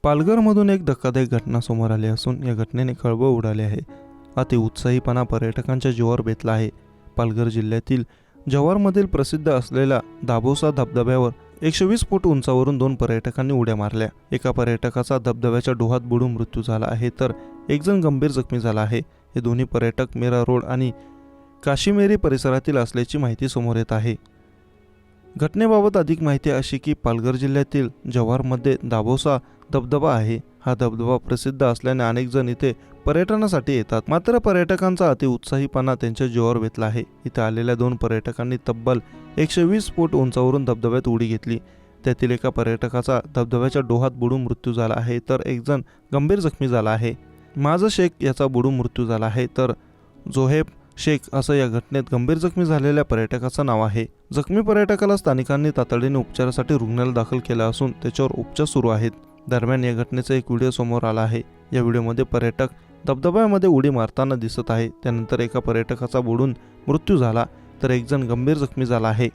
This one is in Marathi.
पालघरमधून एक धक्कादायक घटना समोर आली असून या घटनेने खळबळ उडाली आहे। अतिउत्साहीपणा पर्यटकांच्या जीवावर बेतला आहे। पालघर जिल्ह्यातील जव्हारमधील प्रसिद्ध असलेल्या दाभोसा धबधब्यावर 120 फूट उंचावरून 2 पर्यटकांनी उड्या मारल्या। एका पर्यटकाचा धबधब्याच्या डोहात बुडून मृत्यू झाला आहे तर एक जण गंभीर जखमी झाला आहे। हे दोन्ही पर्यटक मीरा रोड आणि काशीमेरी परिसरातील असल्याची माहिती समोर येत आहे। घटनेबाबत अधिक माहिती अशी की पालघर जिल्ह्यातील जव्हारमध्ये दाभोसा धबधबा आहे। हा धबधबा प्रसिद्ध असल्याने अनेक जण इथे पर्यटनासाठी येतात, मात्र पर्यटकांचा अतिउत्साहीपणा त्यांच्या जीवावर बेतला आहे। इथे आलेल्या 2 पर्यटकांनी तब्बल 120 फूट उंचावरून धबधब्यात उडी घेतली। त्यातील एका पर्यटकाचा धबधब्याच्या डोहात बुडून मृत्यू झाला आहे तर एक जण गंभीर जखमी झाला आहे। माझ शेख याचा बुडून मृत्यू झाला आहे तर जोहेब शेख असं या घटनेत गंभीर जखमी झालेल्या पर्यटकाचं नाव आहे। जखमी पर्यटकाला स्थानिकांनी तातडीने उपचारासाठी रुग्णालयात दाखल केलं असून त्याच्यावर उपचार सुरू आहेत। दरम्यान या घटनेचा एक व्हिडिओ समोर आला आहे। या व्हिडिओमध्ये पर्यटक धबधब्यामध्ये उडी मारताना दिसत आहे। त्यानंतर एका पर्यटकाचा बुडून मृत्यू झाला तर एक जण गंभीर जखमी झाला आहे।